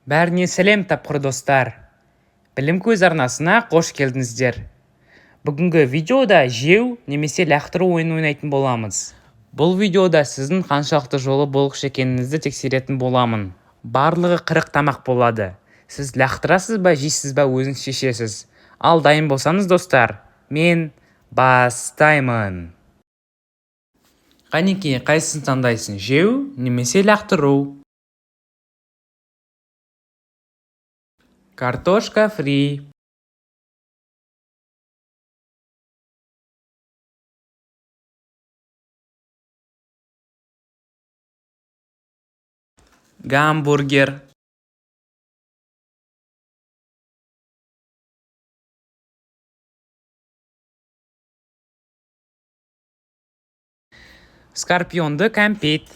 Бәріне сәлем тапқыр достар. Білім көз арнасына қош келдіңіздер. Бүгінгі видеода жеу немесе лақтыру ойынын ойнайтын боламыз. Бұл видеода сіздің қаншалықты жолы болғыш екеніңізді тексеретін боламын. Барлығы 40 тамақ болады. Сіз лақтырасыз ба, жейсіз ба, өзіңіз шешесіз. Ал дайын болсаңыз достар, мен бастаймын. Қанекей, қайсысын таңдайсың, жеу немесе лақтыру? Картошка фри. Гамбургер. Скорпионды кәмпит.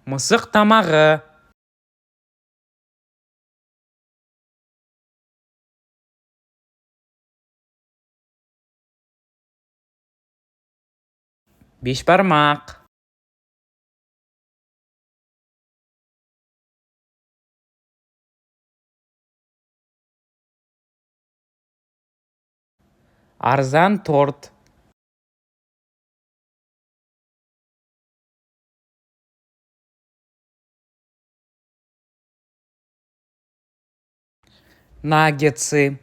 Мысық тамағы. Бешбармақ. Арзан торт. Наггетсы.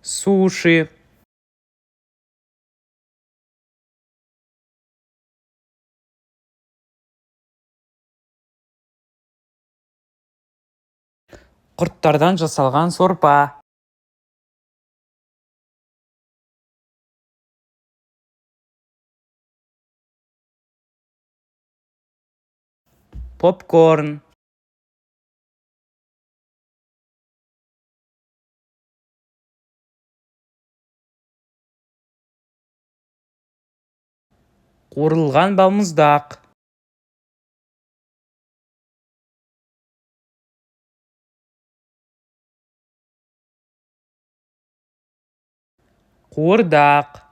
Суши. Құрттардан жасалған сорпа. Попкорн. Қуырылған балмұздақ. Қуырдақ.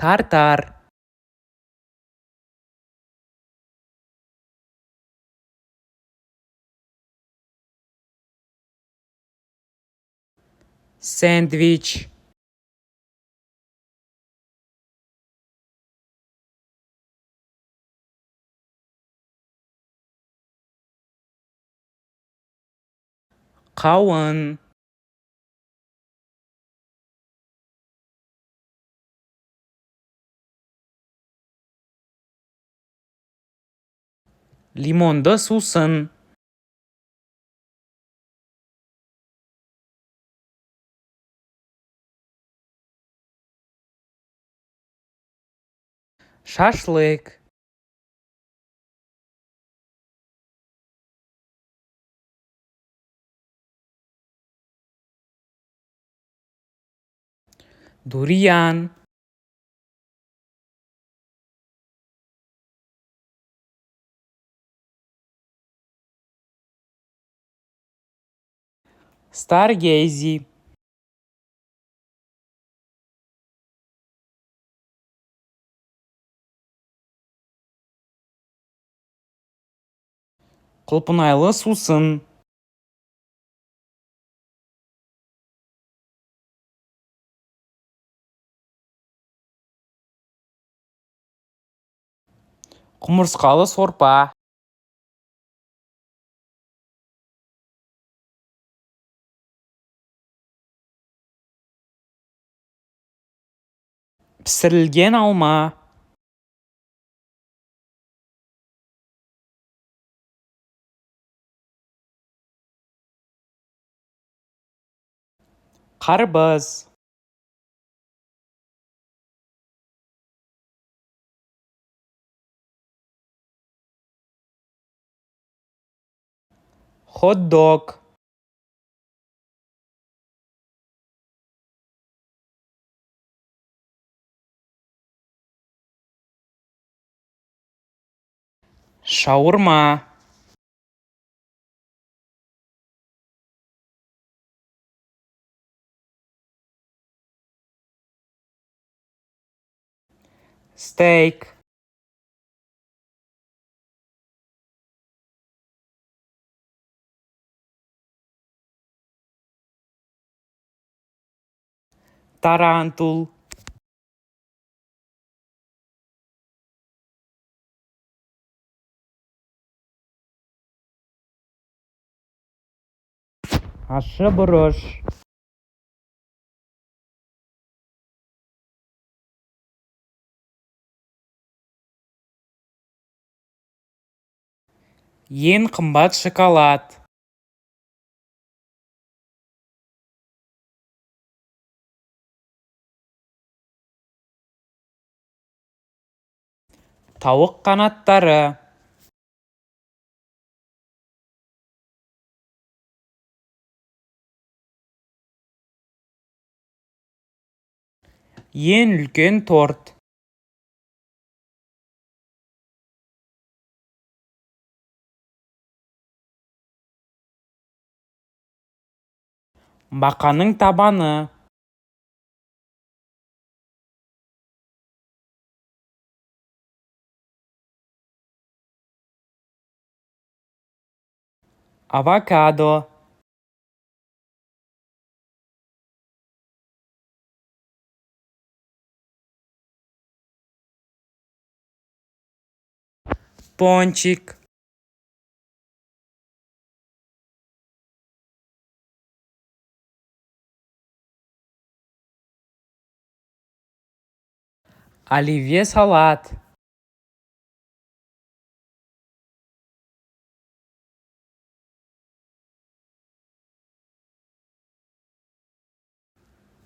Тартар. Сэндвич. Қауын. Лимонды сусын. Шашлык. Дуриан. Старгейзи. Құлпынайлы сусын. Құмырсқалы сорпа. Пісірілген алма. Қарбыз. Хот-дог. Шаурма. Стейк. Тарантул. Ащы бұрыш. Ең қымбат шоколад. Тауық қанаттары. Ең үлкен торт. Бақаның табаны. Авокадо. Пончик. Оливье салат.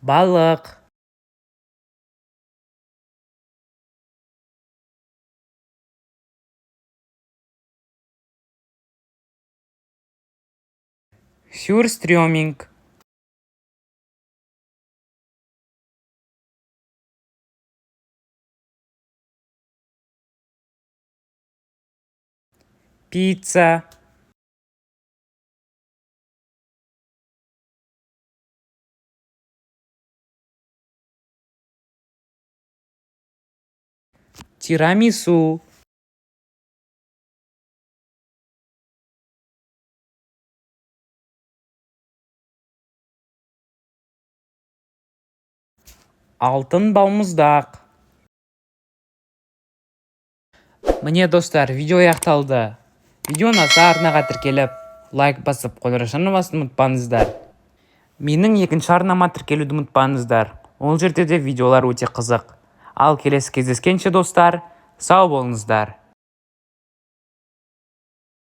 Балық. Сюрстрёминг. Пицца. Тирамису. Алтын балмұздақ. Міне достар, видео аяқталды. Видеоны аса арнаға тіркеліп, лайк басып, қоңырауын басуды ұмытпаңыздар. Менің екінші арнама тіркелуді ұмытпаңыздар. Ол жерде де видеолар өте қызық. Ал келесі кездескенше достар, сау болыңыздар.